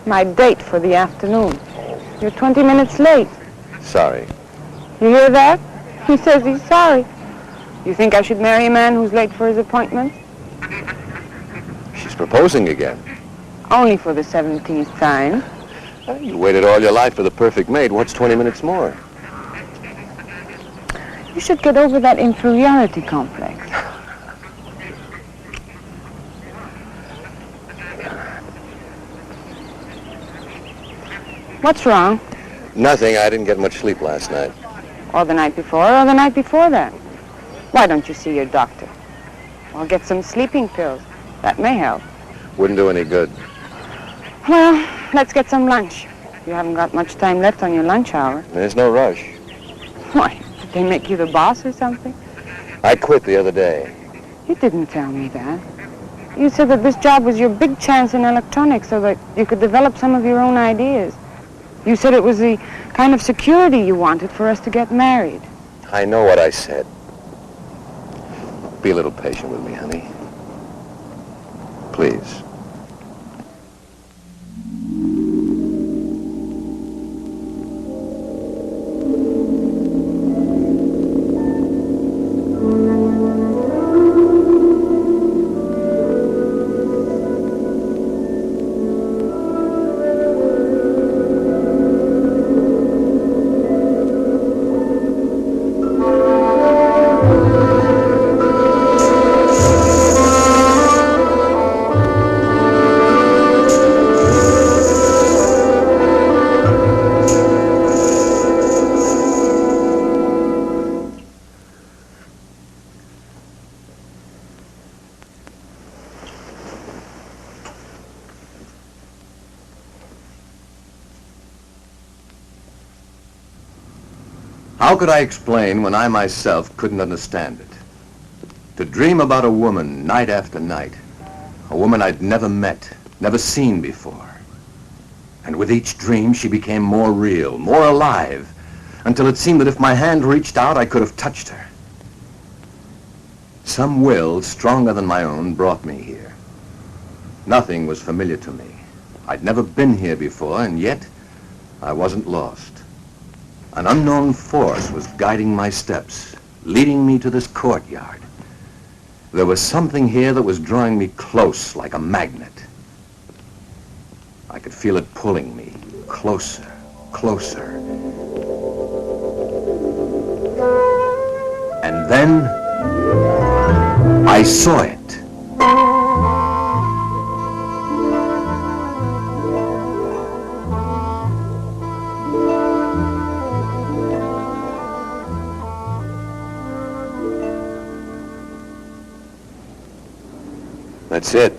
My date for the afternoon. You're 20 minutes late. Sorry. You hear that? He says he's sorry. You think I should marry a man who's late for his appointment? She's proposing again. Only for the 17th time. You waited all your life for the perfect mate. What's 20 minutes more? You should get over that inferiority complex. What's wrong? Nothing. I didn't get much sleep last night. Or the night before, or the night before that. Why don't you see your doctor? Or get some sleeping pills. That may help. Wouldn't do any good. Well, let's get some lunch. You haven't got much time left on your lunch hour. There's no rush. Why? Did they make you the boss or something? I quit the other day. You didn't tell me that. You said that this job was your big chance in electronics so that you could develop some of your own ideas. You said it was the kind of security you wanted for us to get married. I know what I said. Be a little patient with me, honey. Please. How could I explain when I myself couldn't understand it? To dream about a woman night after night, a woman I'd never met, never seen before. And with each dream, she became more real, more alive, until it seemed that if my hand reached out, I could have touched her. Some will, stronger than my own, brought me here. Nothing was familiar to me. I'd never been here before, and yet I wasn't lost. An unknown force was guiding my steps, leading me to this courtyard. There was something here that was drawing me close like a magnet. I could feel it pulling me closer, closer. And then I saw it. That's it.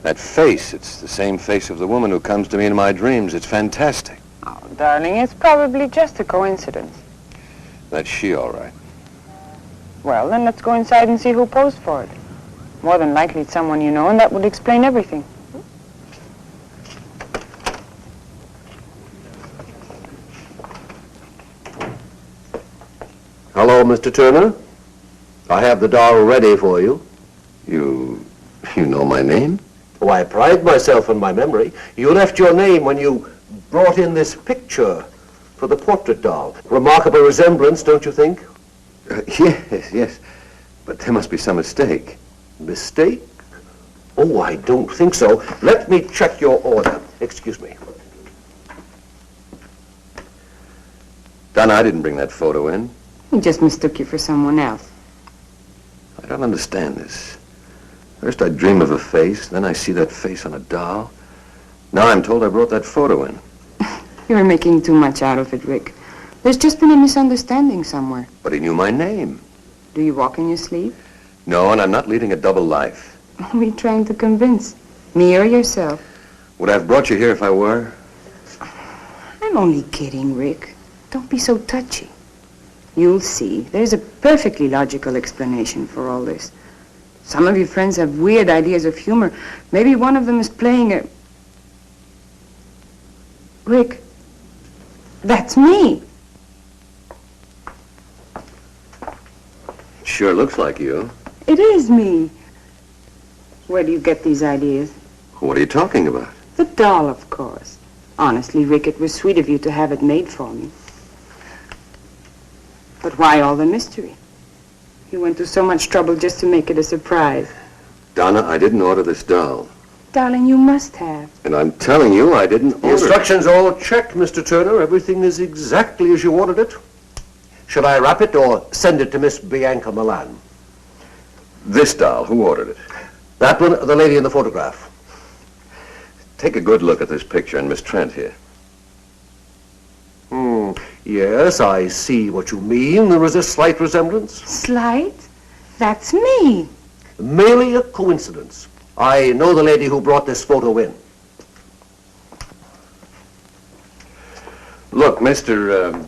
That face, it's the same face of the woman who comes to me in my dreams. It's fantastic. Oh, darling, it's probably just a coincidence. That's she, all right. Well, then let's go inside and see who posed for it. More than likely it's someone you know, and that would explain everything. Hello, Mr. Turner. I have the doll ready for you. You know my name? Oh, I pride myself on my memory. You left your name when you brought in this picture for the portrait doll. Remarkable resemblance, don't you think? Yes. But there must be some mistake. Mistake? Oh, I don't think so. Let me check your order. Excuse me. Donna, I didn't bring that photo in. He just mistook you for someone else. I don't understand this. First I dream of a face, then I see that face on a doll. Now I'm told I brought that photo in. You're making too much out of it, Rick. There's just been a misunderstanding somewhere. But he knew my name. Do you walk in your sleep? No, and I'm not leading a double life. Who are you trying to convince? Me or yourself? Would I have brought you here if I were? I'm only kidding, Rick. Don't be so touchy. You'll see. There's a perfectly logical explanation for all this. Some of your friends have weird ideas of humor. Maybe one of them is playing a... Rick, that's me. It sure looks like you. It is me. Where do you get these ideas? What are you talking about? The doll, of course. Honestly, Rick, it was sweet of you to have it made for me. But why all the mystery? You went to so much trouble just to make it a surprise. Donna, I didn't order this doll. Darling, you must have. And I'm telling you, I didn't order The instructions all checked, Mr. Turner. Everything is exactly as you ordered it. Should I wrap it or send it to Miss Bianca Milan? This doll, who ordered it? That one, the lady in the photograph. Take a good look at this picture and Miss Trent here. Yes, I see what you mean. There is a slight resemblance. Slight? That's me. Merely a coincidence. I know the lady who brought this photo in. Look, Mr.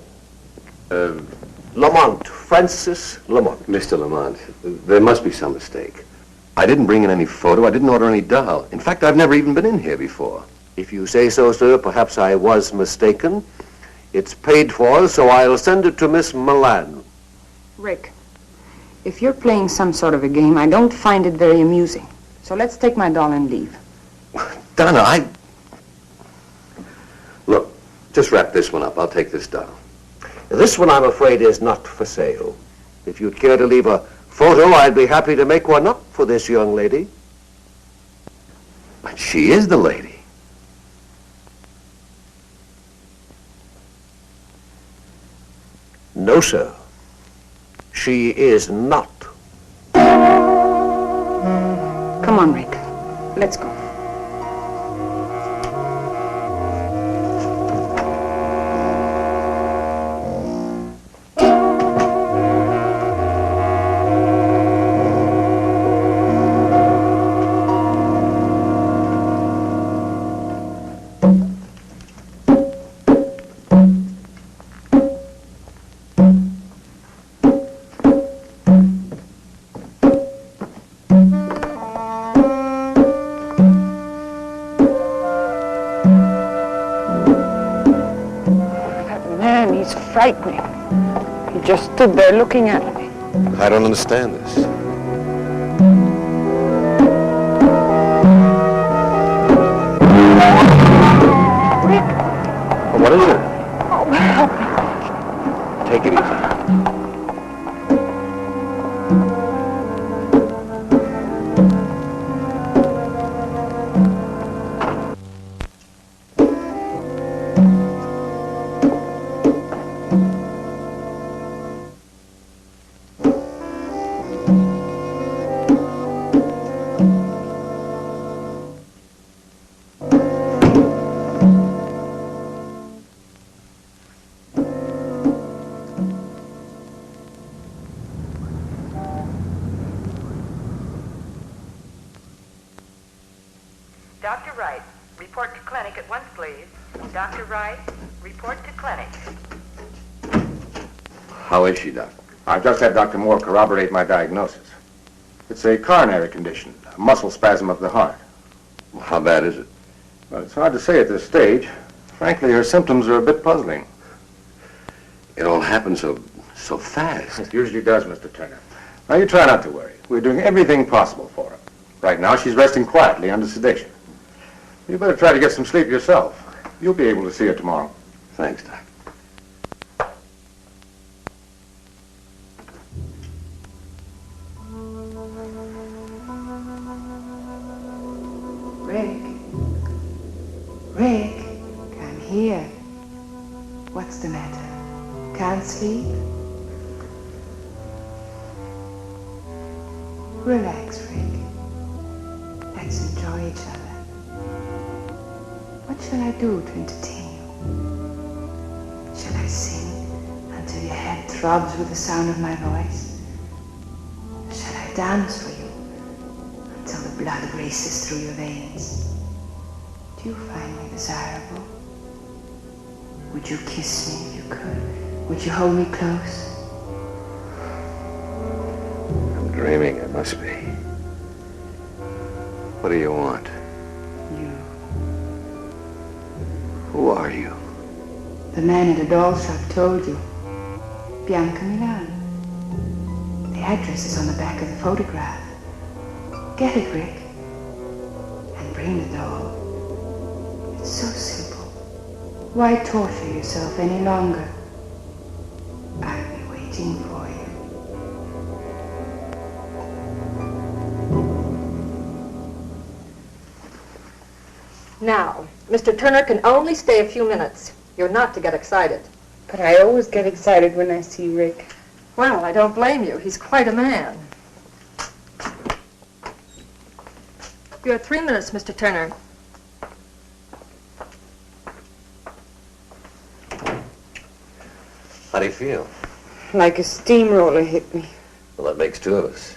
Lamont, Francis Lamont. Mr. Lamont, there must be some mistake. I didn't bring in any photo. I didn't order any doll. In fact, I've never even been in here before. If you say so, sir, perhaps I was mistaken. It's paid for, so I'll send it to Miss Milan. Rick, if you're playing some sort of a game, I don't find it very amusing. So let's take my doll and leave. Donna, Look, just wrap this one up. I'll take this doll. This one, I'm afraid, is not for sale. If you'd care to leave a photo, I'd be happy to make one up for this young lady. But she is the lady. No, sir. She is not. Come on, Rick. Let's go. Frightening. He just stood there looking at me. I don't understand this. Rick! What is it? Oh, help me. Take it easy. Dr. Wright, report to clinic at once, please. Dr. Wright, report to clinic. How is she, Doc? I've just had Dr. Moore corroborate my diagnosis. It's a coronary condition, a muscle spasm of the heart. How bad is it? Well, it's hard to say at this stage. Frankly, her symptoms are a bit puzzling. It all happened so fast. It usually does, Mr. Turner. Now, you try not to worry. We're doing everything possible for her. Right now, she's resting quietly under sedation. You better try to get some sleep yourself. You'll be able to see her tomorrow. Thanks, Doc. Rick, come here. What's the matter? Can't sleep? Relax, Rick. Let's enjoy each other. What shall I do to entertain you? Shall I sing until your head throbs with the sound of my voice? Shall I dance for you until the blood races through your veins? Do you find me desirable? Would you kiss me if you could? Would you hold me close? I'm dreaming, it must be. What do you want? You. Who are you? The man at the doll shop told you. Bianca Milan. The address is on the back of the photograph. Get it, Rick. And bring the doll. so simple. Why torture yourself any longer? I've been waiting for you. Now, Mr. Turner can only stay a few minutes. You're not to get excited. But I always get excited when I see Rick. Well, I don't blame you. He's quite a man. You have 3 minutes, Mr. Turner. How do you feel? Like a steamroller hit me. Well, that makes 2 of us.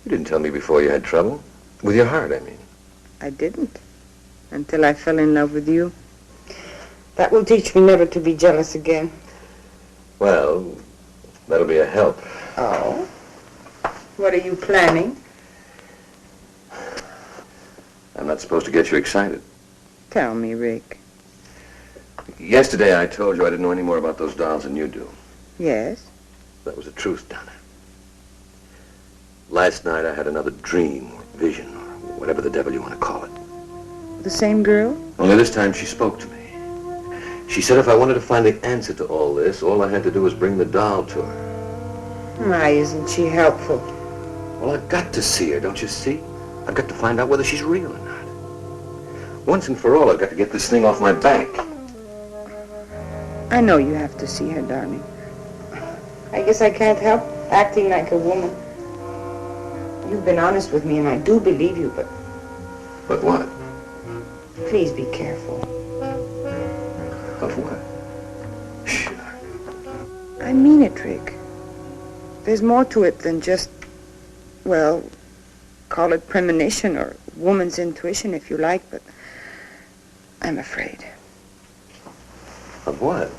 You didn't tell me before you had trouble. With your heart, I mean. I didn't. Until I fell in love with you. That will teach me never to be jealous again. Well, that'll be a help. Oh? What are you planning? I'm not supposed to get you excited. Tell me, Rick. Yesterday I told you I didn't know any more about those dolls than you do. Yes? That was the truth, Donna. Last night I had another dream, or vision, or whatever the devil you want to call it. The same girl? Only this time she spoke to me. She said if I wanted to find the answer to all this, all I had to do was bring the doll to her. Why isn't she helpful? Well, I've got to see her, don't you see? I've got to find out whether she's real or not. Once and for all, I've got to get this thing off my back. I know you have to see her, darling. I guess I can't help acting like a woman. You've been honest with me, and I do believe you, but But what? please be careful. Of what? Sure. I mean it, Rick. There's more to it than just, well, call it premonition or woman's intuition if you like, but I'm afraid. Of what?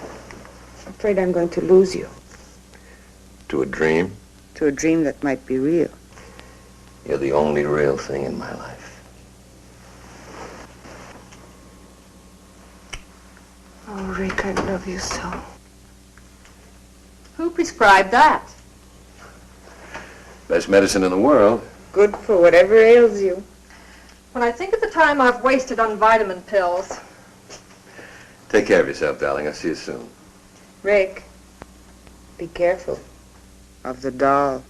I'm afraid I'm going to lose you. To a dream? To a dream that might be real. You're the only real thing in my life. Oh, Rick, I love you so. Who prescribed that? Best medicine in the world. Good for whatever ails you. When I think of the time I've wasted on vitamin pills. Take care of yourself, darling. I'll see you soon. Rick, be careful of the doll.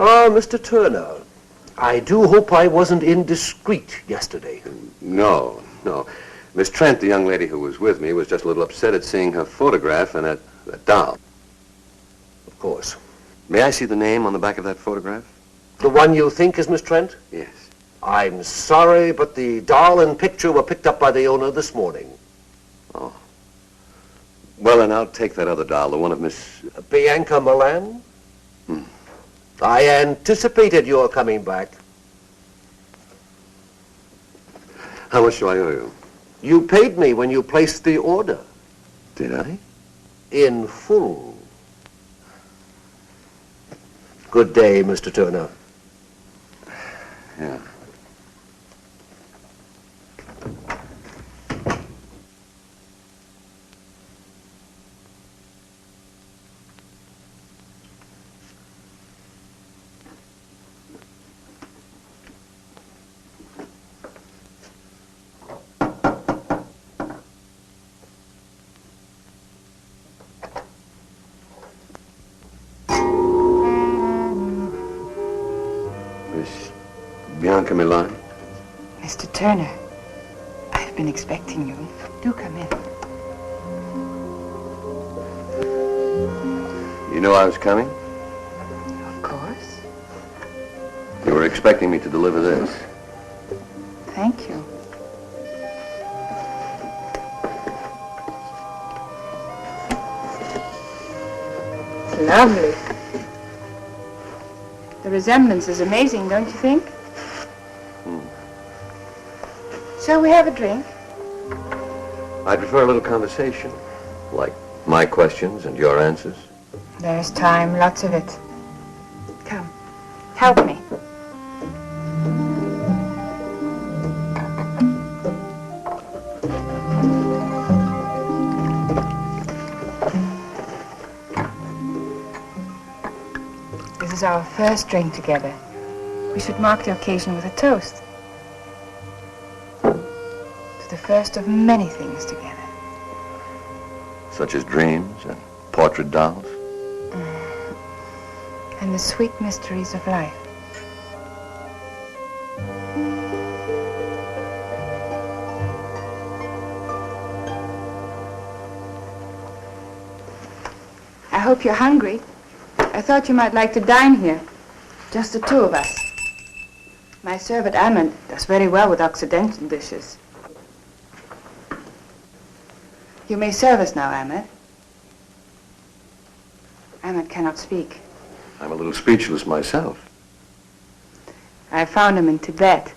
Oh, Mr. Turner, I do hope I wasn't indiscreet yesterday. No. Miss Trent, the young lady who was with me, was just a little upset at seeing her photograph and that doll. Of course. May I see the name on the back of that photograph? The one you think is Miss Trent? Yes. I'm sorry, but the doll and picture were picked up by the owner this morning. Oh. Well, then I'll take that other doll, the one of Miss... Bianca Milan? I anticipated your coming back. How much do I owe you? You paid me when you placed the order. Did I? In full. Good day, Mr. Turner. Yeah. Bianca Milan? Mr. Turner, I've been expecting you. Do come in. You know I was coming? Of course. You were expecting me to deliver this. Thank you. It's lovely. The resemblance is amazing, don't you think? Shall we have a drink? I'd prefer a little conversation, like my questions and your answers. There's time, lots of it. Come, help me. This is our first drink together. We should mark the occasion with a toast. To the first of many things together. Such as dreams and portrait dolls. And the sweet mysteries of life. I hope you're hungry. I thought you might like to dine here. Just the two of us. My servant Ahmed does very well with Occidental dishes. You may serve us now, Ahmed. Ahmed cannot speak. I'm a little speechless myself. I found him in Tibet.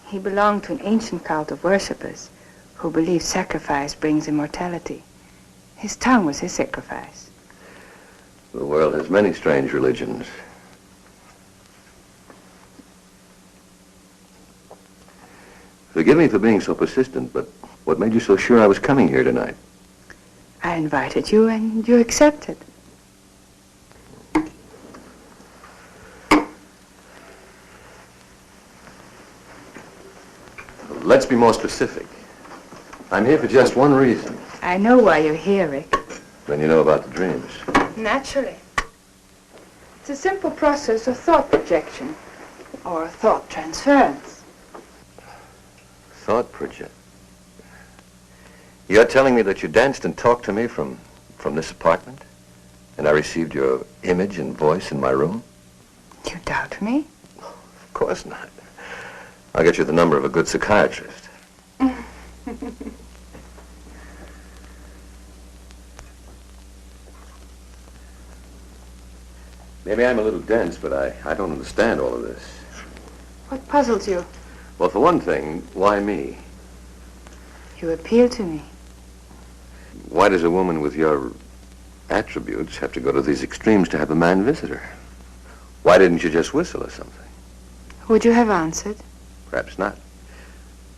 He belonged to an ancient cult of worshippers who believed sacrifice brings immortality. His tongue was his sacrifice. The world has many strange religions. Forgive me for being so persistent, but what made you so sure I was coming here tonight? I invited you and you accepted. Let's be more specific. I'm here for just one reason. I know why you're here, Rick. Then you know about the dreams. Naturally. It's a simple process of thought projection or thought transference. Thought project. You're telling me that you danced and talked to me from this apartment? And I received your image and voice in my room? You doubt me? Of course not. I'll get you the number of a good psychiatrist. Maybe I'm a little dense, but I don't understand all of this. What puzzles you? Well, for one thing, why me? You appeal to me. Why does a woman with your attributes have to go to these extremes to have a man visit her? Why didn't you just whistle or something? Would you have answered? Perhaps not.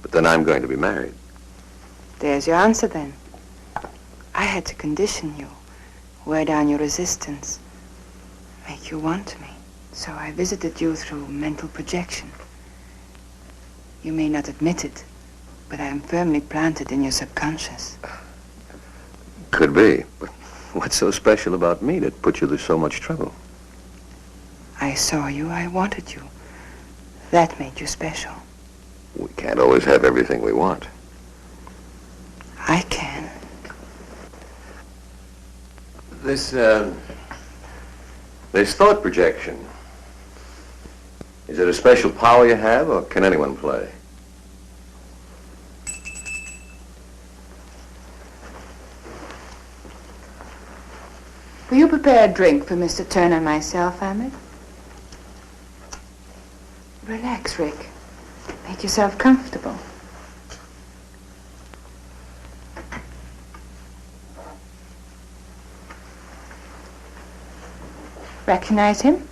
But then I'm going to be married. There's your answer then. I had to condition you, wear down your resistance, make you want me. So I visited you through mental projection. You may not admit it, but I am firmly planted in your subconscious. Could be, but what's so special about me that put you through so much trouble? I saw you, I wanted you. That made you special. We can't always have everything we want. I can. This thought projection, is it a special power you have, or can anyone play? Will you prepare a drink for Mr. Turner and myself, Ahmed? Relax, Rick. Make yourself comfortable. Recognize him?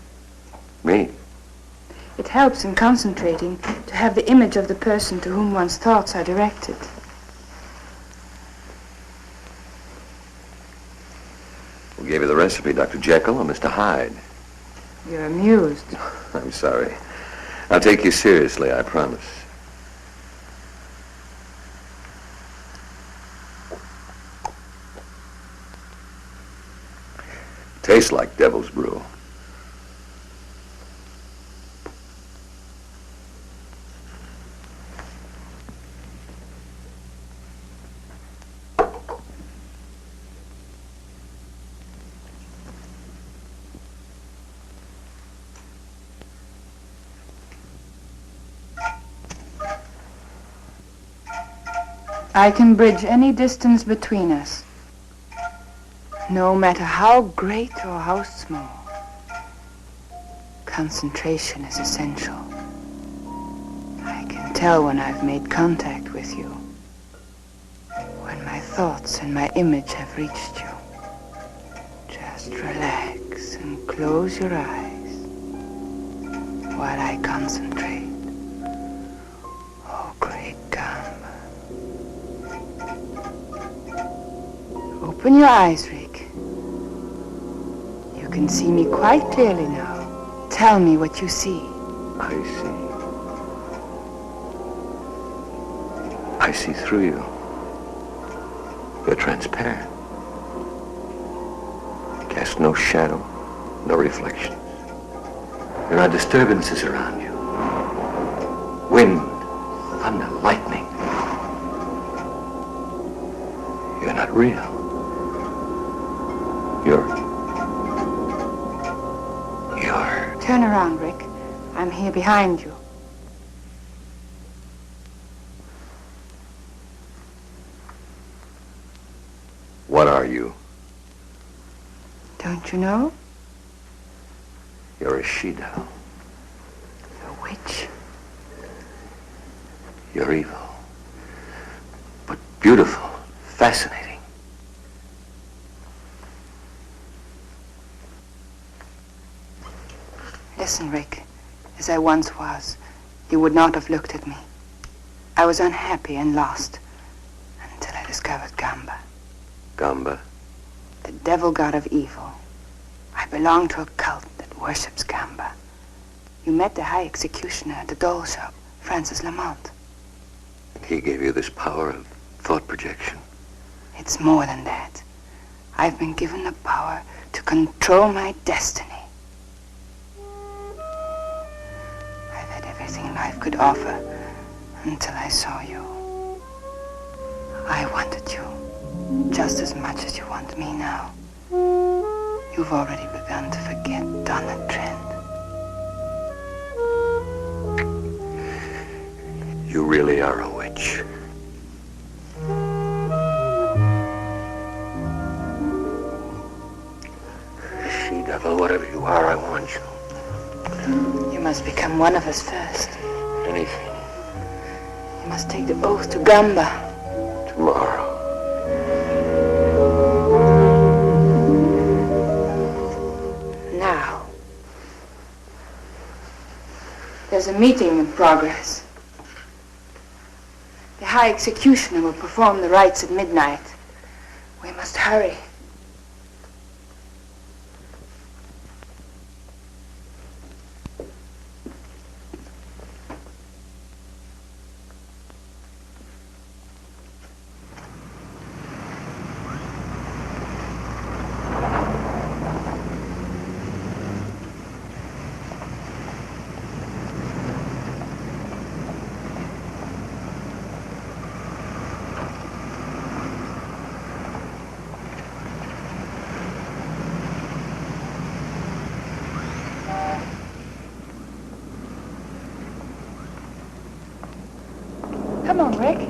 Me? It helps in concentrating to have the image of the person to whom one's thoughts are directed. Who gave you the recipe, Dr. Jekyll or Mr. Hyde? You're amused. I'm sorry. I'll take you seriously, I promise. Tastes like devil's brew. I can bridge any distance between us, no matter how great or how small. Concentration is essential. I can tell when I've made contact with you, when thoughts and my image have reached you. Just relax and close your eyes while I concentrate. Oh, great Camba. Open your eyes, Rick. You can see me quite clearly now. Tell me what you see. I see through you. You're transparent. You cast no shadow, no reflections. There are disturbances around you. Wind, thunder, lightning. You're not real. You're... Turn around, Rick. I'm here behind you. What are you? Don't you know? You're a she-doll. A witch. You're evil. But beautiful, fascinating. Listen, Rick. As I once was, you would not have looked at me. I was unhappy and lost until I discovered Camba. Camba? The devil god of evil. I belong to a cult that worships Camba. You met the high executioner at the doll shop, Francis Lamont. And he gave you this power of thought projection? It's more than that. I've been given the power to control my destiny. I've had everything life could offer until I saw you. I wanted you just as much as you want me now. You've already begun to forget Donna Trent. You really are a witch. She-devil, whatever you are, I want you. You must become one of us first. Anything. You must take the oath to Camba. Tomorrow. Now. There's a meeting in progress. The High Executioner will perform the rites at midnight. We must hurry. Come on, Rick.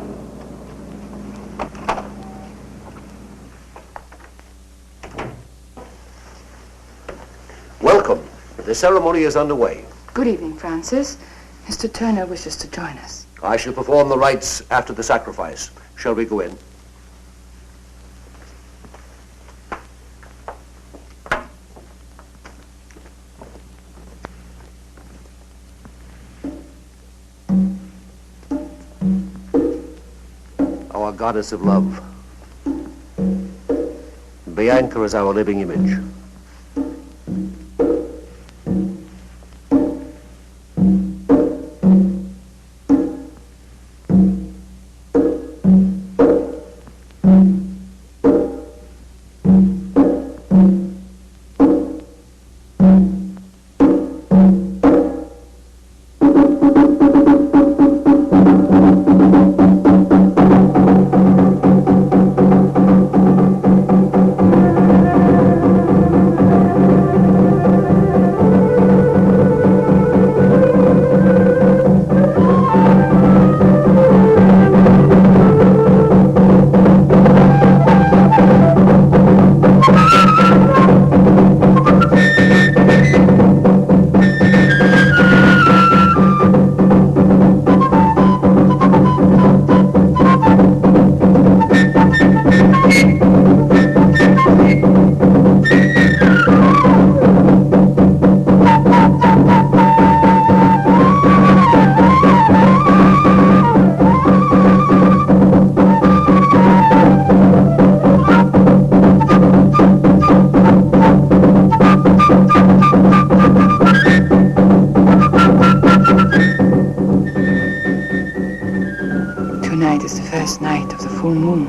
Welcome. The ceremony is underway. Good evening, Francis. Mr. Turner wishes to join us. I shall perform the rites after the sacrifice. Shall we go in? Our goddess of love. Bianca is our living image. first night of the full moon.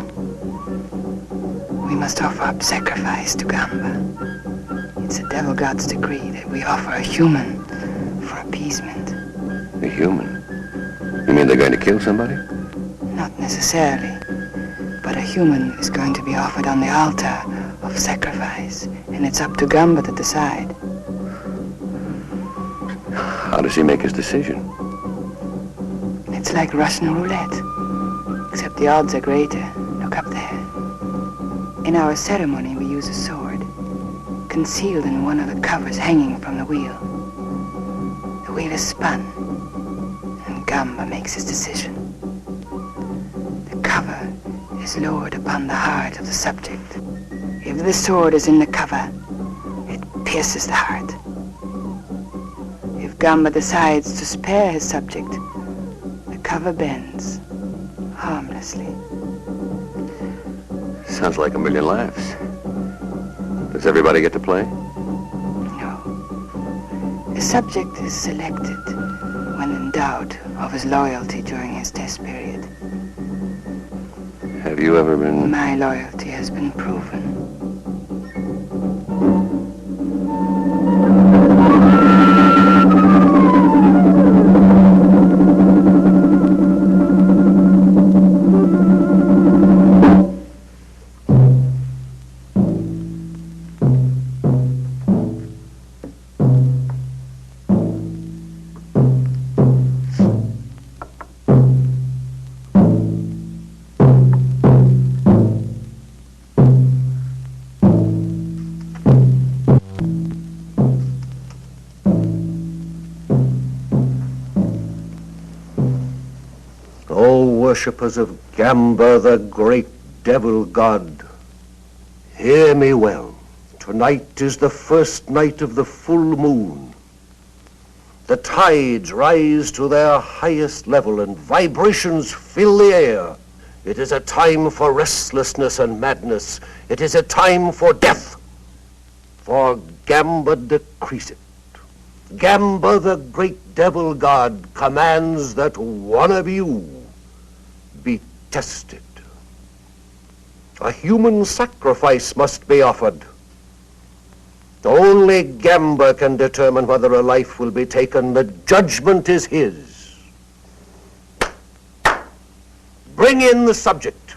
We must offer up sacrifice to Camba. It's the devil god's decree that we offer a human for appeasement. A human? You mean they're going to kill somebody? Not necessarily, but a human is going to be offered on the altar of sacrifice, and it's up to Camba to decide. How does he make his decision? It's like Russian roulette, except the odds are greater. Look up there. In our ceremony, we use a sword, concealed in one of the covers hanging from the wheel. The wheel is spun, and Camba makes his decision. The cover is lowered upon the heart of the subject. If the sword is in the cover, it pierces the heart. If Camba decides to spare his subject, the cover bends harmlessly. Sounds like a million laughs. Does everybody get to play? No. The subject is selected when in doubt of his loyalty during his test period. Have you ever been... My loyalty has been proven. Worshippers of Camba, the great devil god, hear me well. Tonight is the first night of the full moon. The tides rise to their highest level and vibrations fill the air. It is a time for restlessness and madness. It is a time for death. For Camba decrees it. Camba, the great devil god, commands that one of you be tested. A human sacrifice must be offered. Only Camba can determine whether a life will be taken. The judgment is his. Bring in the subject.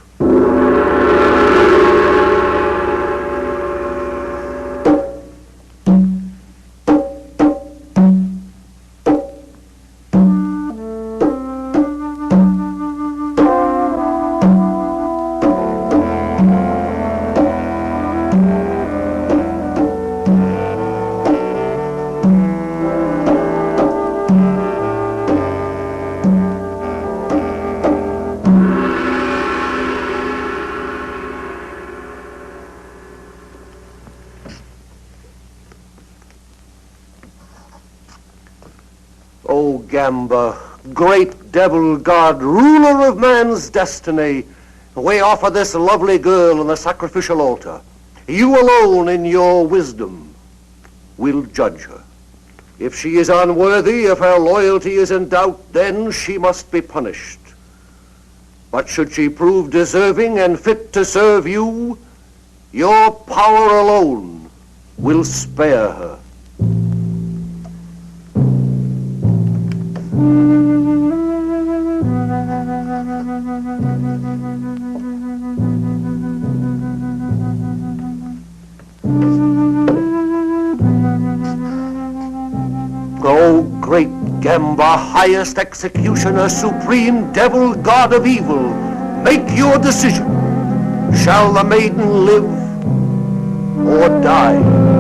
O Camba, great devil god, ruler of man's destiny, we offer this lovely girl on the sacrificial altar. You alone in your wisdom will judge her. If she is unworthy, if her loyalty is in doubt, then she must be punished. But should she prove deserving and fit to serve you, your power alone will spare her. O great Camba, highest executioner, supreme devil, god of evil, make your decision. Shall the maiden live or die?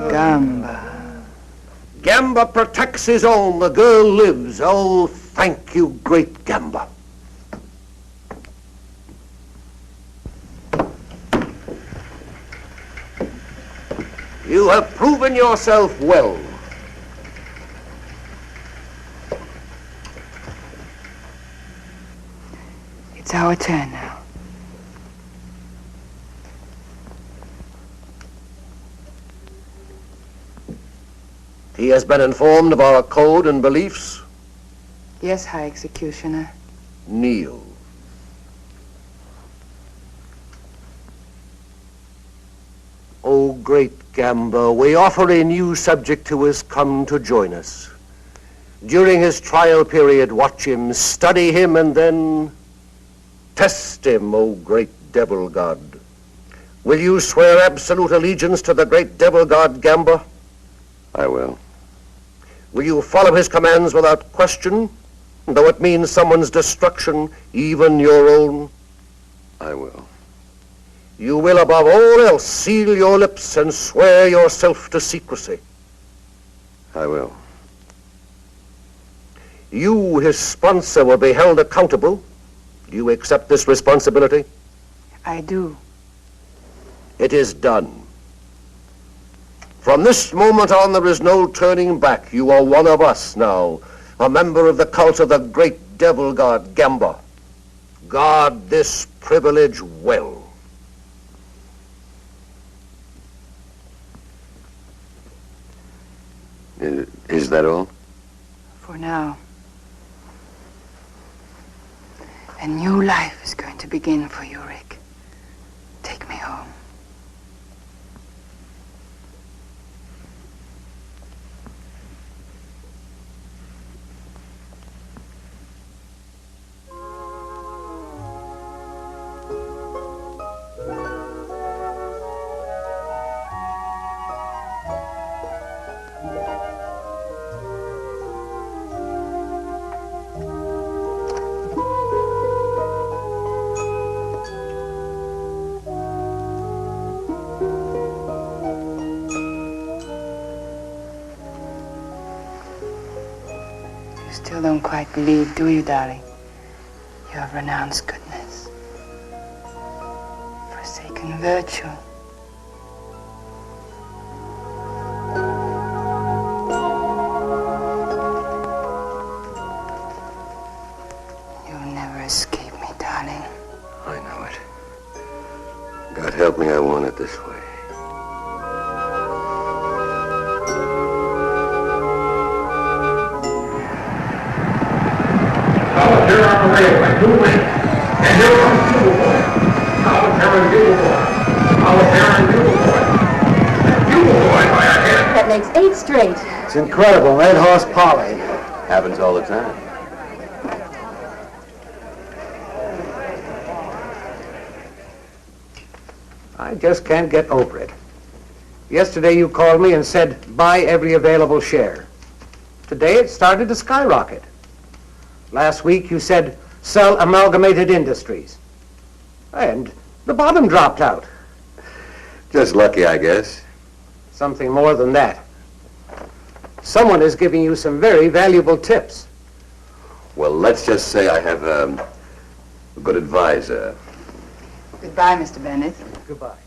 Camba. Camba protects his own. The girl lives. Oh, thank you, great Camba. You have proven yourself well. It's our turn now. He has been informed of our code and beliefs. Yes, High Executioner. Kneel. O great Camba, we offer a new subject who has come to join us. During his trial period, watch him, study him, and then test him, O great devil god. Will you swear absolute allegiance to the great devil god Camba? I will. Will you follow his commands without question, though it means someone's destruction, even your own? I will. You will above all else seal your lips and swear yourself to secrecy. I will. You, his sponsor, will be held accountable. Do you accept this responsibility? I do. It is done. From this moment on, there is no turning back. You are one of us now, a member of the cult of the great devil god Camba. Guard this privilege well. Is that all? For now. A new life is going to begin for you, Rick. Take me home. Still don't quite believe, do you, darling? You have renounced goodness, forsaken virtue. You'll never escape me, darling. I know it. God help me, I want it this way. Here on the railway, 2 minutes. And here comes Bugle Boy. Solitary Bugle Boy. Solitary Bugle Boy. Bugle Boy, by a head. That makes 8 straight. It's incredible, Red Horse Polly. Happens all the time. I just can't get over it. Yesterday you called me and said, buy every available share. Today it started to skyrocket. Last week you said, sell Amalgamated Industries. And the bottom dropped out. Just lucky, I guess. Something more than that. Someone is giving you some very valuable tips. Well, let's just say I have a good advisor. Goodbye, Mr. Bennett. Goodbye.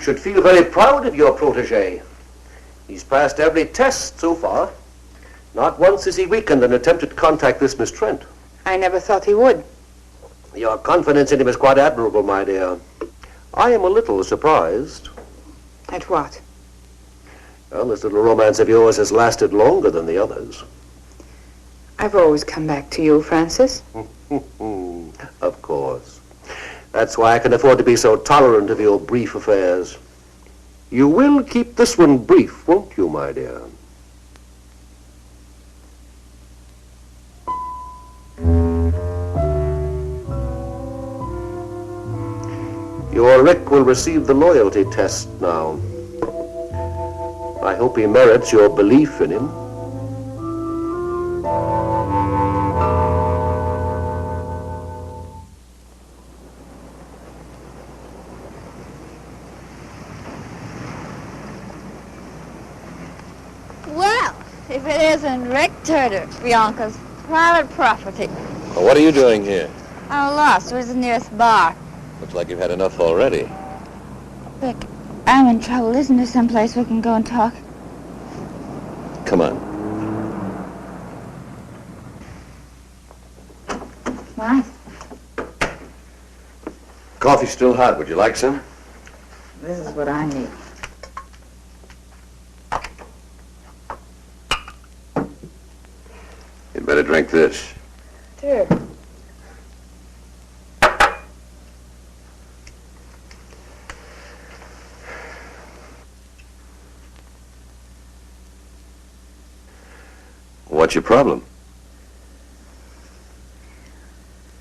Should feel very proud of your protege. He's passed every test so far. Not once has he weakened and attempted to contact this Miss Trent. I never thought he would. Your confidence in him is quite admirable, my dear. I am a little surprised. At what? Well, this little romance of yours has lasted longer than the others. I've always come back to you, Francis. Of course. That's why I can afford to be so tolerant of your brief affairs. You will keep this one brief, won't you, my dear? Your Rick will receive the loyalty test now. I hope he merits your belief in him. Well, if it isn't Rick Turner, Bianca's private property. Well, what are you doing here? I'm lost. Where's the nearest bar? Looks like you've had enough already. Rick, I'm in trouble. Isn't there someplace we can go and talk? Come on. Why? Coffee's still hot. Would you like some? This is what I need. You'd better drink this. Sure. What's your problem?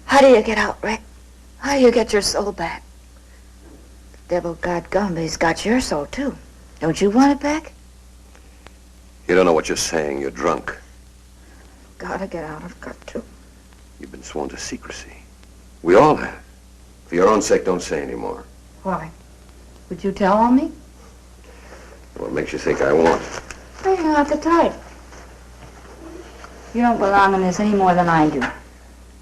How do you get out, Rick? How do you get your soul back? The devil god Camba's got your soul, too. Don't you want it back? You don't know what you're saying. You're drunk. Gotta get out. I've got to. You've been sworn to secrecy. We all have. For your own sake, don't say any more. Why? Would you tell on me? What makes you think I won't? Well, you're not the type. You don't belong in this any more than I do.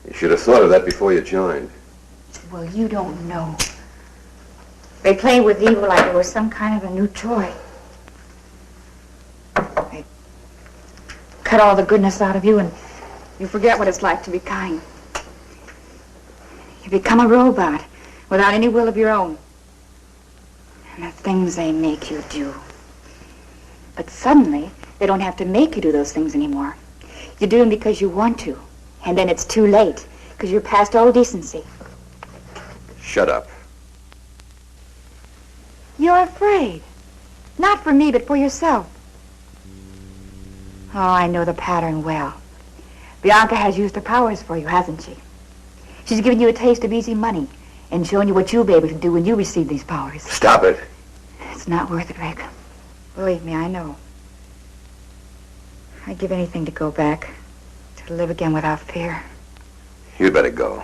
You should have thought of that before you joined. Well, you don't know. They play with evil like it was some kind of a new toy. They cut all the goodness out of you and you forget what it's like to be kind. You become a robot without any will of your own. And the things they make you do. But suddenly, they don't have to make you do those things anymore. You do them because you want to. And then it's too late, because you're past all decency. Shut up. You're afraid. Not for me, but for yourself. Oh, I know the pattern well. Bianca has used her powers for you, hasn't she? She's given you a taste of easy money and shown you what you'll be able to do when you receive these powers. Stop it. It's not worth it, Rick. Believe me, I know. I'd give anything to go back, to live again without fear. You'd better go.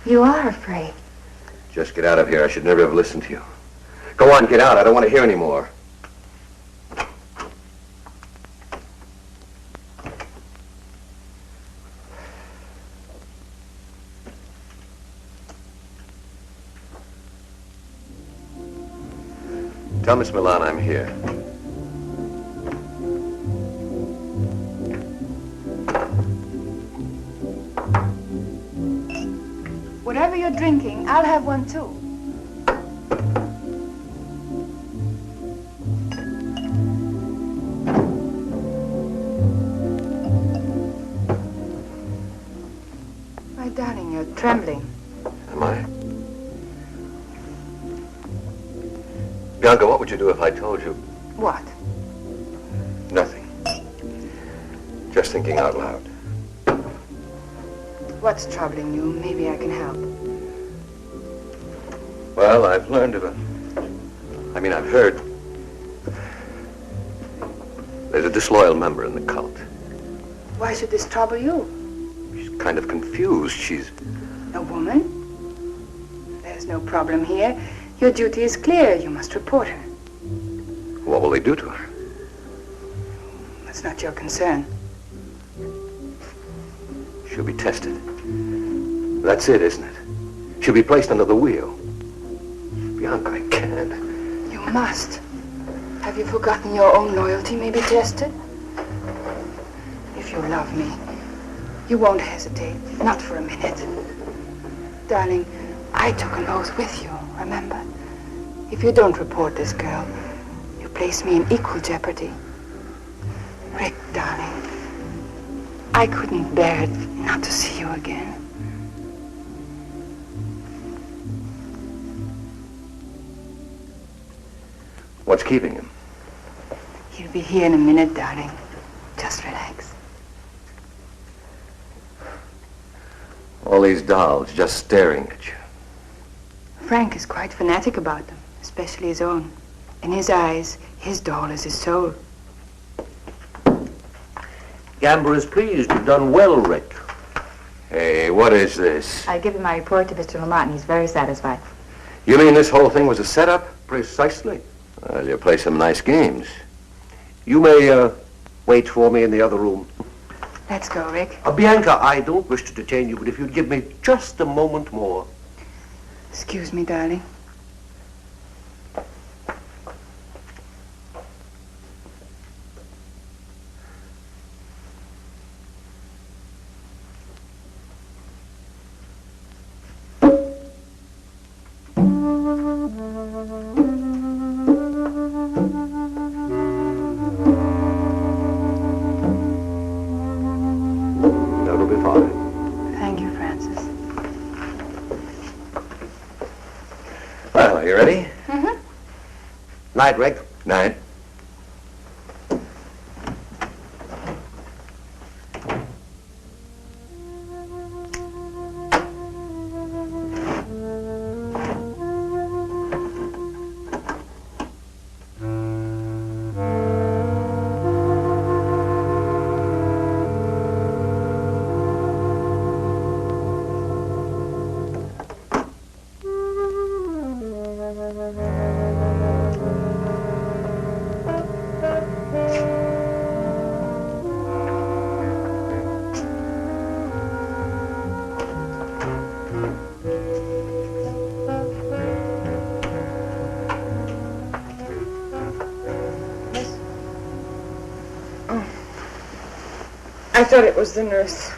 You are afraid. Just get out of here. I should never have listened to you. Go on, get out. I don't want to hear any more. Tell Miss Milan I'm here. Whatever you're drinking, I'll have one too. My darling, you're trembling. Am I? Bianca, what would you do if I told you? What? Nothing. Just thinking out loud. What's troubling you? Maybe I can help. Well, I've learned of I've heard. There's a disloyal member in the cult. Why should this trouble you? She's kind of confused. She's... A woman? There's no problem here. Your duty is clear. You must report her. What will they do to her? That's not your concern. She'll be tested. That's it, isn't it? She'll be placed under the wheel. Bianca, I can't. You must. Have you forgotten your own loyalty may be tested? If you love me, you won't hesitate, not for a minute. Darling, I took an oath with you, remember? If you don't report this girl, you place me in equal jeopardy. Rick, darling, I couldn't bear it not to see you again. What's keeping him? He'll be here in a minute, darling. Just relax. All these dolls just staring at you. Frank is quite fanatic about them, especially his own. In his eyes, his doll is his soul. Camba is pleased. You've done well, Rick. Hey, what is this? I give him my report to Mr. Lamont, and he's very satisfied. You mean this whole thing was a setup? Precisely. Well, you play some nice games. You may wait for me in the other room. Let's go, Rick. Bianca, I don't wish to detain you, but if you'd give me just a moment more. Excuse me, darling. That'll be fine. Thank you, Francis. Well, are you ready? Mm-hmm. Night, Rick. Night. I thought it was the nurse.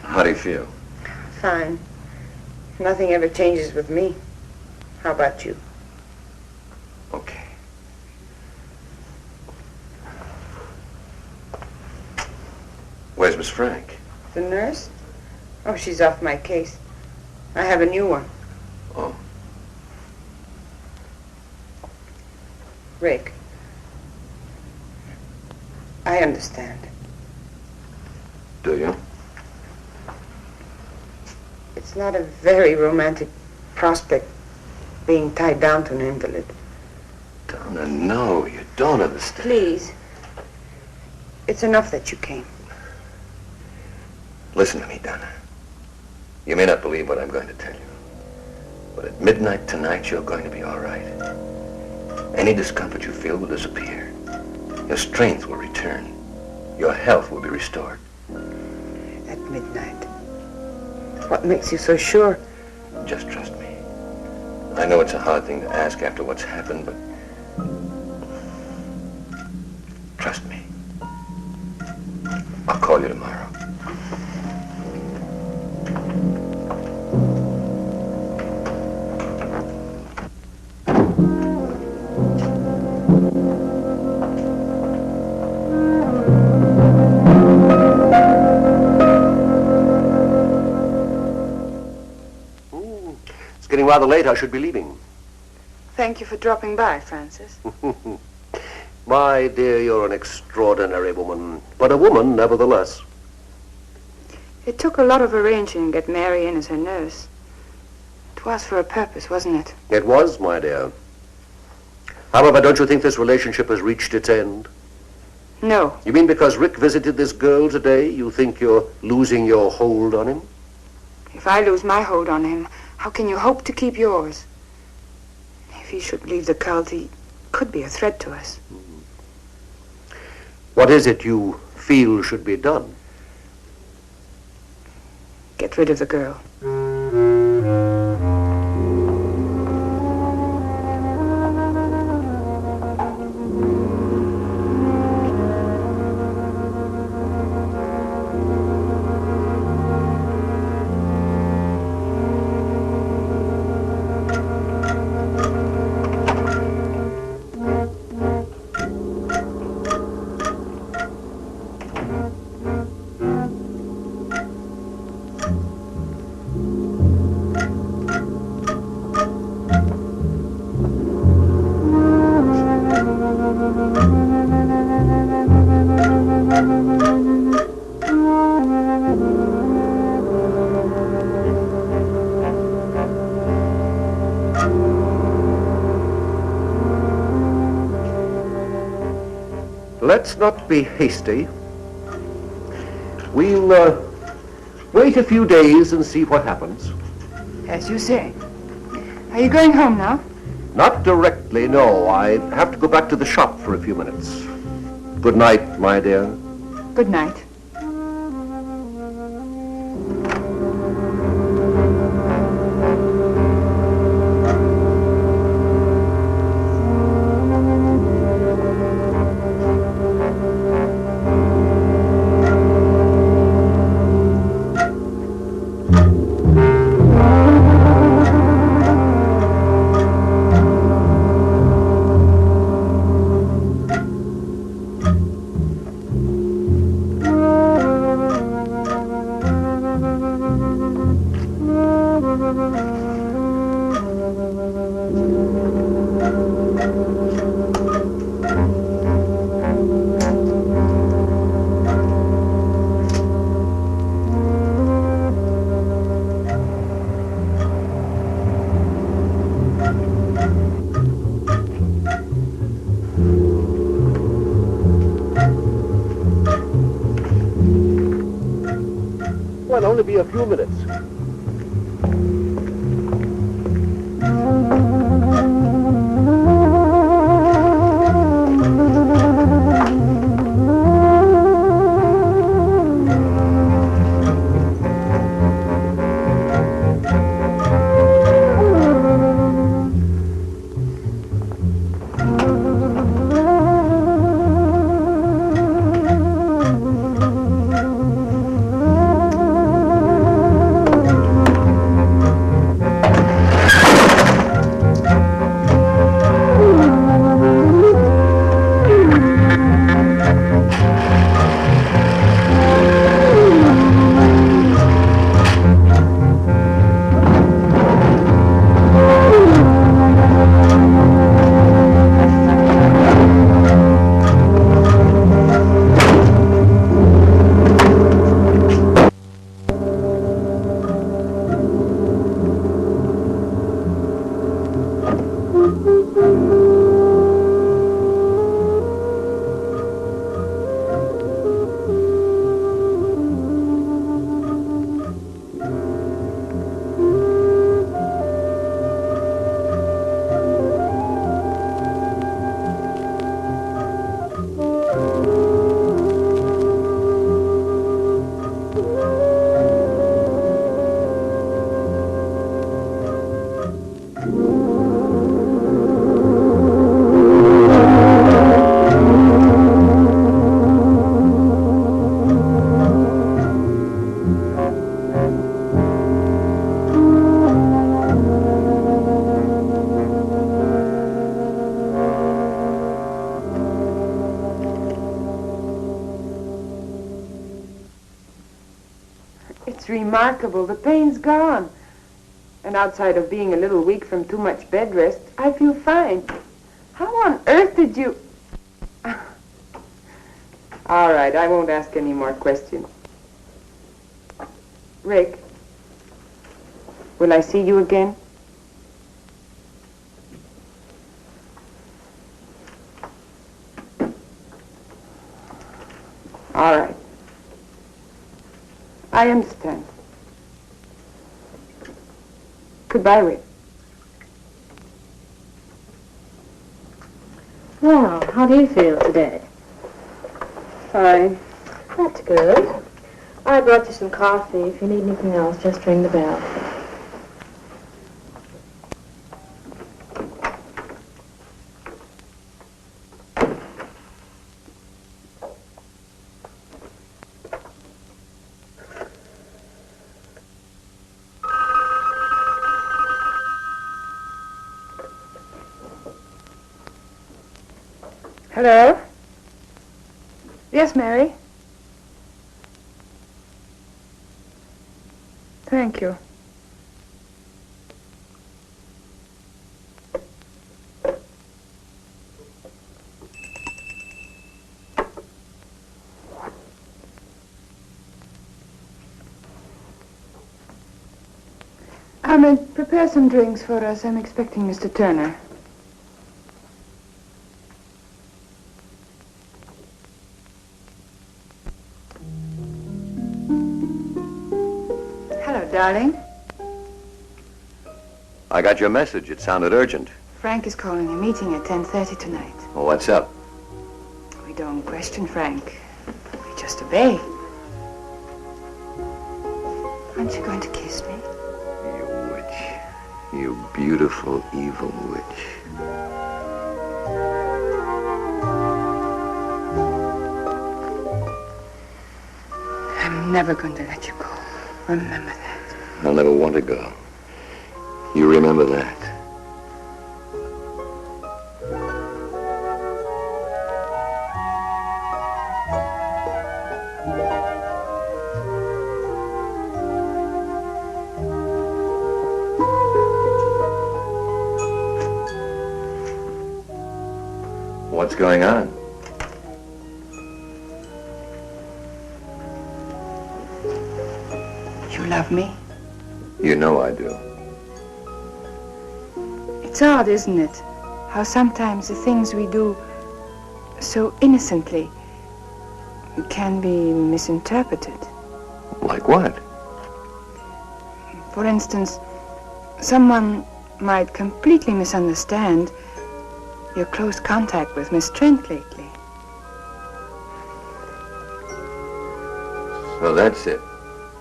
How do you feel? Fine. Nothing ever changes with me. How about you? Okay. Where's Miss Frank? The nurse? Oh, she's off my case. I have a new one. Oh. Rick. I understand. Do you? It's not a very romantic prospect being tied down to an invalid. Donna, no, you don't understand. Please. It's enough that you came. Listen to me, Donna. You may not believe what I'm going to tell you, but at midnight tonight, you're going to be all right. Any discomfort you feel will disappear. Your strength will return. Your health will be restored. At midnight. What makes you so sure? Just trust me. I know it's a hard thing to ask after what's happened, but trust me. I'll call you tomorrow. It's getting rather late. I should be leaving. Thank you for dropping by, Francis. My dear, you're an extraordinary woman, but a woman nevertheless. It took a lot of arranging to get Mary in as her nurse. It was for a purpose, wasn't it? It was, my dear. However, don't you think this relationship has reached its end? No. You mean because Rick visited this girl today, you think you're losing your hold on him? If I lose my hold on him, how can you hope to keep yours? If he should leave the cult, he could be a threat to us. What is it you feel should be done? Get rid of the girl. Let's not be hasty. We'll wait a few days and see what happens. As you say. Are you going home now? Not directly, no. I have to go back to the shop for a few minutes. Good night, my dear. Good night. Well, only be a few minutes. It's remarkable. The pain's gone. And outside of being a little weak from too much bed rest, I feel fine. How on earth did you... All right, I won't ask any more questions. Rick, will I see you again? All right. I understand. Goodbye, Rick. Well, how do you feel today? Fine. That's good. I brought you some coffee. If you need anything else, just ring the bell. Hello? Yes, Mary? Thank you. Prepare some drinks for us. I'm expecting Mr. Turner. darling? I got your message. It sounded urgent. Frank is calling a meeting at 10:30 tonight. Well, what's up? We don't question Frank. We just obey. Aren't you going to kiss me? You witch. You beautiful, evil witch. I'm never going to let you go. Remember that. I'll never want to go. You remember that. What's going on? You love me? You know I do. It's odd, isn't it? How sometimes the things we do so innocently can be misinterpreted. Like what? For instance, someone might completely misunderstand your close contact with Miss Trent lately. So that's it.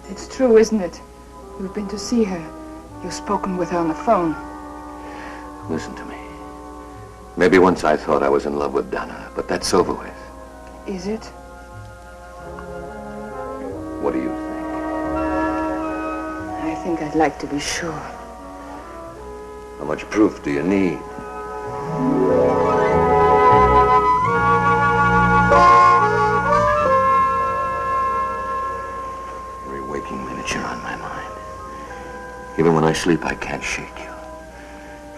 It's true, isn't it? You've been to see her. You've spoken with her on the phone. Listen to me. Maybe once I thought I was in love with Donna, but that's over with. Is it? What do you think? I think I'd like to be sure. How much proof do you need? Every waking minute you're on my mind. Even when I sleep, I can't shake you.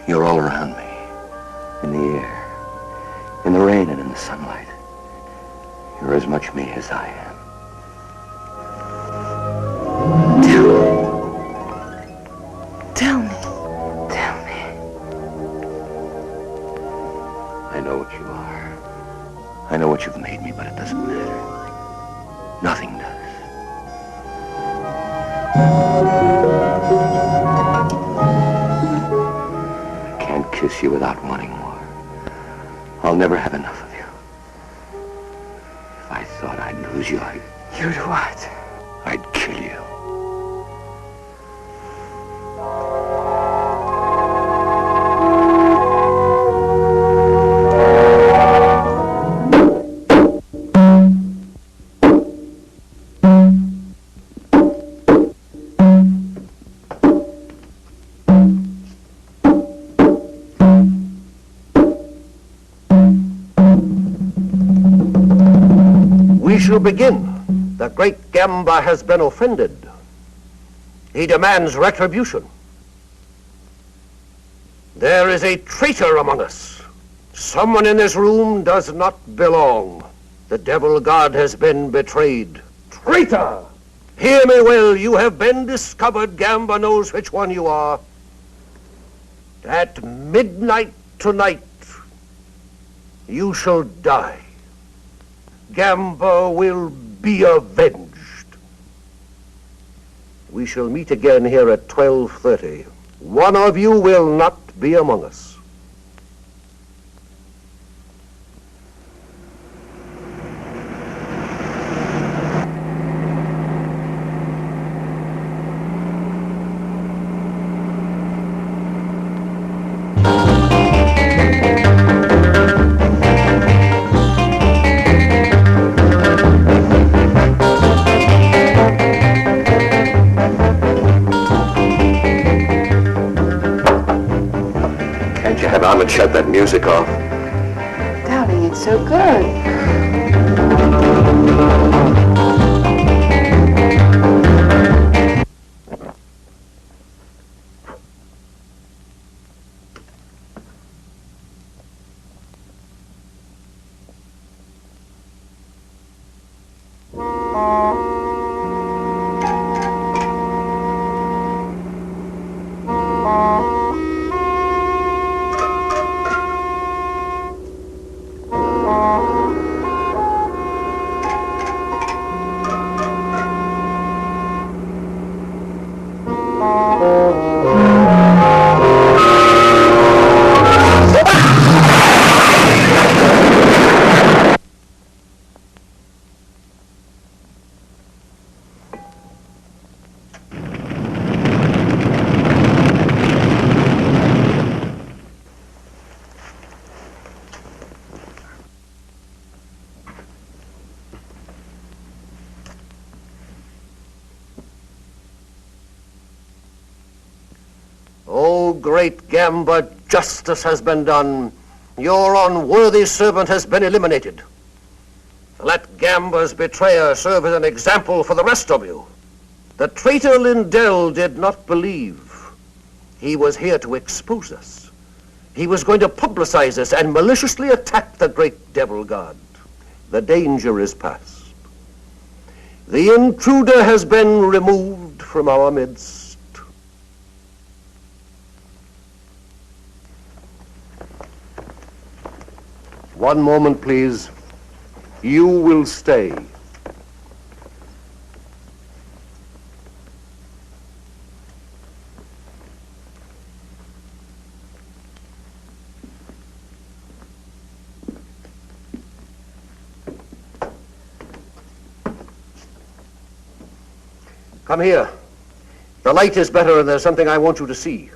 You're all around me. In the air. In the rain and in the sunlight. You're as much me as I am. Tell me. Tell me. I know what you are. I know what you've made me, but it doesn't matter. Nothing does. I can't kiss you without wanting more. I'll never have enough of you. If I thought I'd lose you, You'd what? I'd kill you. We shall begin. The great Camba has been offended. He demands retribution. There is a traitor among us. Someone in this room does not belong. The devil god has been betrayed. Traitor! Hear me well, you have been discovered. Camba knows which one you are. At midnight tonight, you shall die. Camba will be avenged. We shall meet again here at 12:30. One of you will not be among us. Ahmed, shut that music off. Darling, it's so good. great Camba, justice has been done. Your unworthy servant has been eliminated. Let Camba's betrayer serve as an example for the rest of you. The traitor Lindell did not believe. He was here to expose us. He was going to publicize us and maliciously attack the great devil god. The danger is past. The intruder has been removed from our midst. One moment, please. You will stay. Come here. The light is better and there's something I want you to see.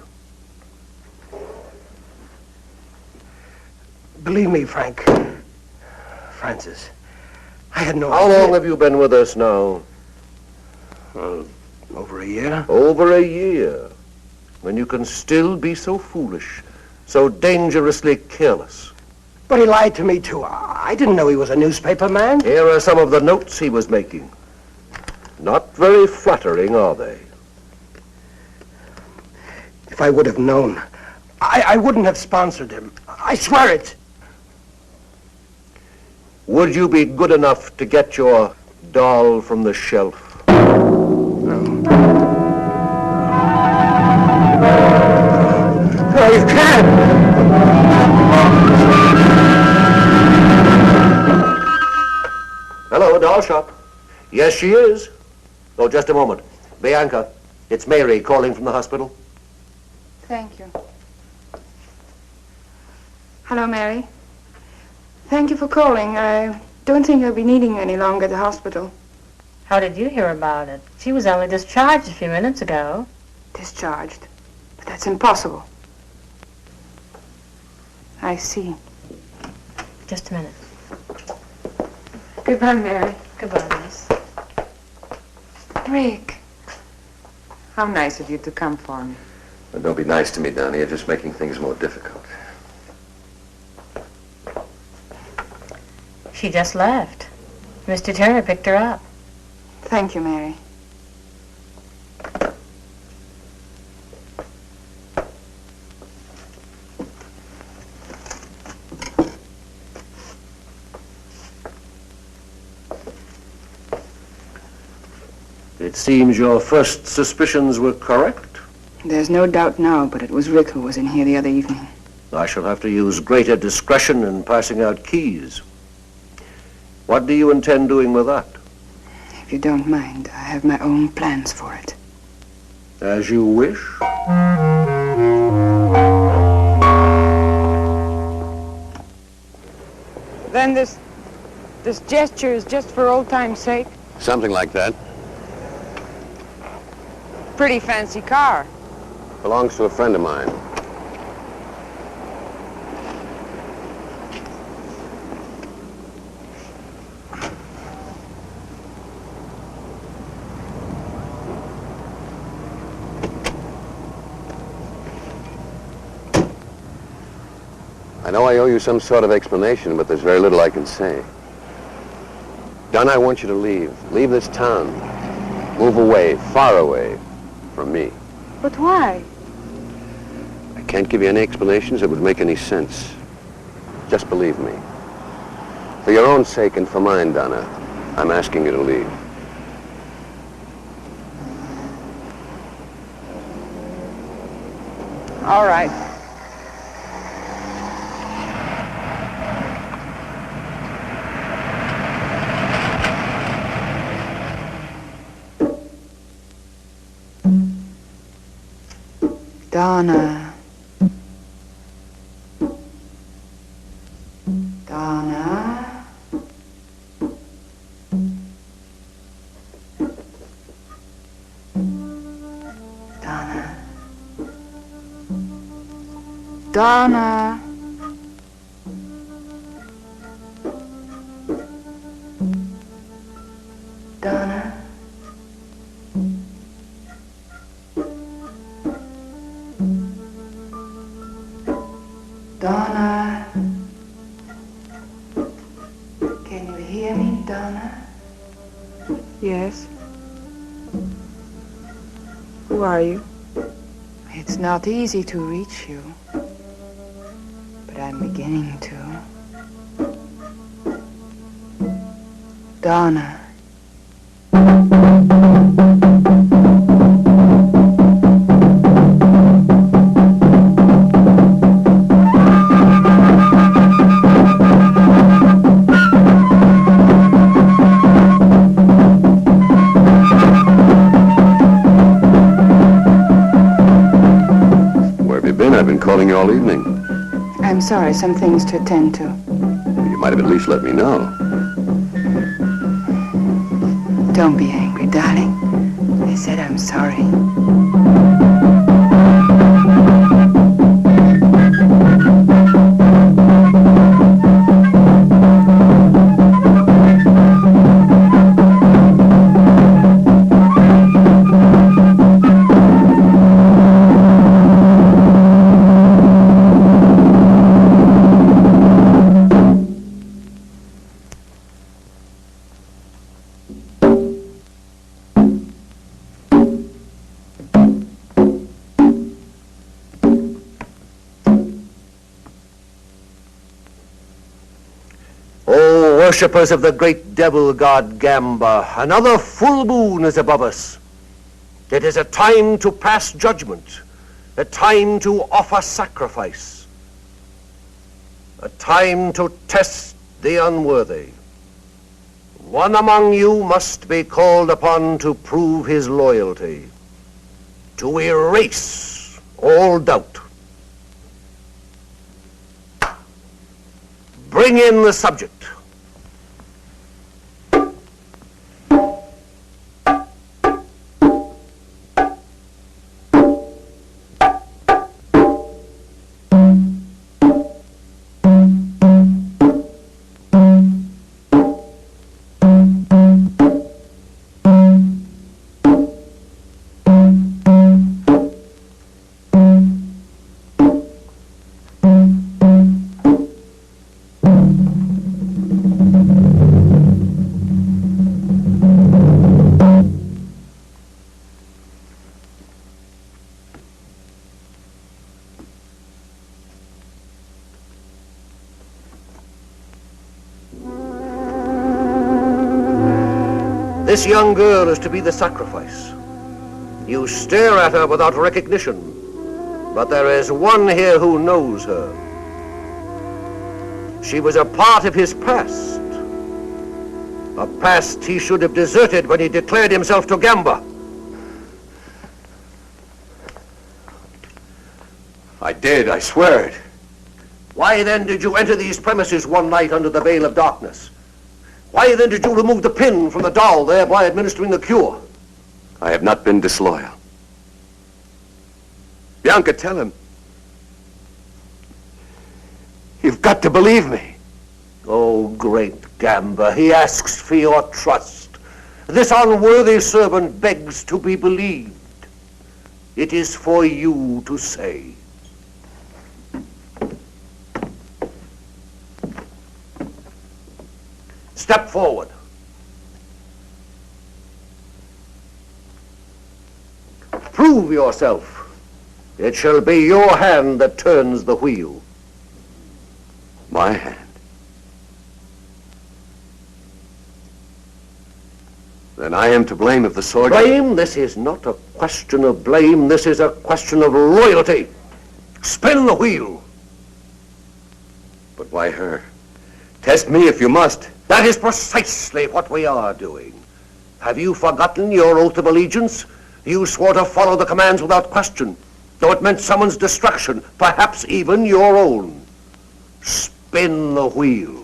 Believe me, Francis, I had no How idea. long have you been with us now? Over a year. Over a year. When you can still be so foolish, so dangerously careless. But he lied to me, too. I didn't know he was a newspaper man. Here are some of the notes he was making. Not very flattering, are they? If I would have known, I wouldn't have sponsored him. I swear it. Would you be good enough to get your doll from the shelf? No, you can't. Hello, doll shop. Yes, she is. Oh, just a moment. Bianca, it's Mary calling from the hospital. Thank you. Hello, Mary. Thank you for calling. I don't think I'll be needing you any longer at the hospital. How did you hear about it? She was only discharged a few minutes ago. Discharged? But that's impossible. I see. Just a minute. Goodbye, Mary. Goodbye, Miss. Rick. How nice of you to come for me. Well, don't be nice to me, Donnie. You're just making things more difficult. She just left. Mr. Turner picked her up. Thank you, Mary. It seems your first suspicions were correct. There's no doubt now, but it was Rick who was in here the other evening. I shall have to use greater discretion in passing out keys. What do you intend doing with that? If you don't mind, I have my own plans for it. As you wish. Then this gesture is just for old time's sake? Something like that. Pretty fancy car. Belongs to a friend of mine. I know I owe you some sort of explanation, but there's very little I can say. Dunn, I want you to leave. Leave this town. Move away, far away from me. But why? I can't give you any explanations that would make any sense. Just believe me. For your own sake and for mine, Donna, I'm asking you to leave. All right. Donna. Donna. Donna. Donna. Donna. hear me, Donna? Yes. Who are you? It's not easy to reach you, but I'm beginning to. Donna. I've been calling you all evening. I'm sorry, some things to attend to. You might have at least let me know. Don't be angry, darling. I said I'm sorry. Worshippers of the great devil god Camba, another full moon is above us. It is a time to pass judgment, a time to offer sacrifice, a time to test the unworthy. One among you must be called upon to prove his loyalty, to erase all doubt. Bring in the subject. This young girl is to be the sacrifice. You stare at her without recognition, but there is one here who knows her. She was a part of his past, a past he should have deserted when he declared himself to Camba. I did, I swear it. Why then did you enter these premises one night under the veil of darkness? Why then did you remove the pin from the doll, thereby administering the cure? I have not been disloyal. Bianca, tell him. You've got to believe me. Oh, great Camba, he asks for your trust. This unworthy servant begs to be believed. It is for you to say. Step forward. Prove yourself. It shall be your hand that turns the wheel. My hand? Then I am to blame if the sword... Blame? This is not a question of blame. This is a question of loyalty. Spin the wheel. But why her? Test me if you must. That is precisely what we are doing. Have you forgotten your oath of allegiance? You swore to follow the commands without question, though it meant someone's destruction, perhaps even your own. Spin the wheel.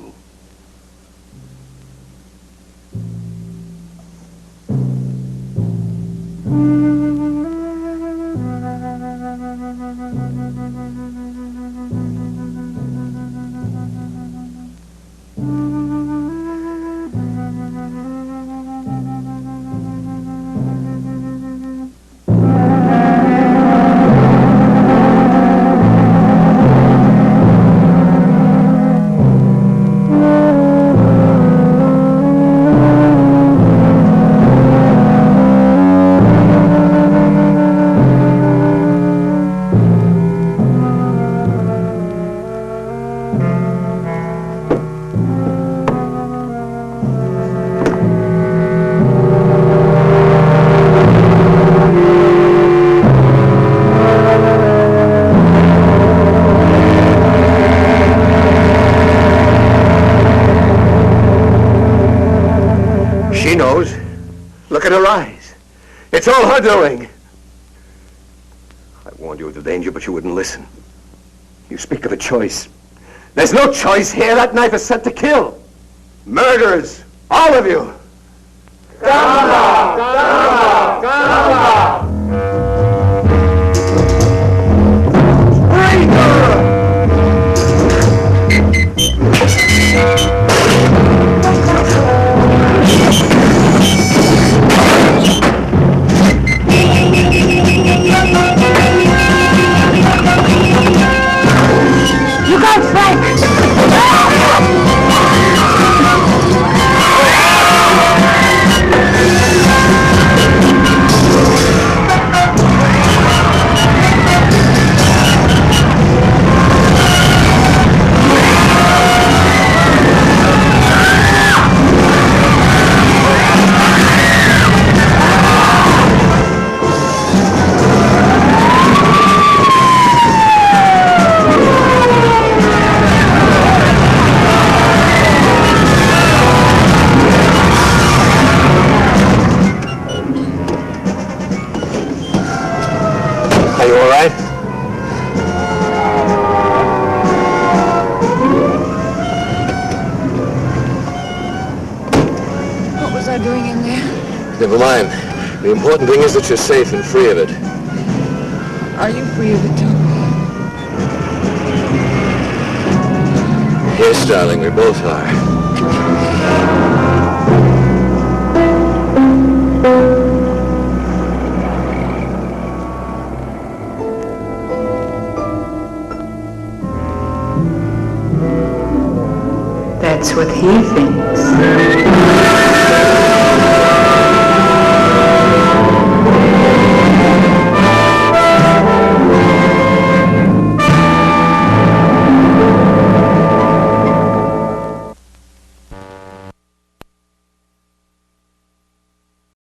at her eyes. It's all her doing. I warned you of the danger, but you wouldn't listen. You speak of a choice. There's no choice here. That knife is set to kill. Murderers, all of you. Camba! Camba! Camba! You got Frank! Are you all right? What was I doing in there? Never mind. The important thing is that you're safe and free of it. Are you free of it, too? Yes, darling, we both are. That's what he thinks.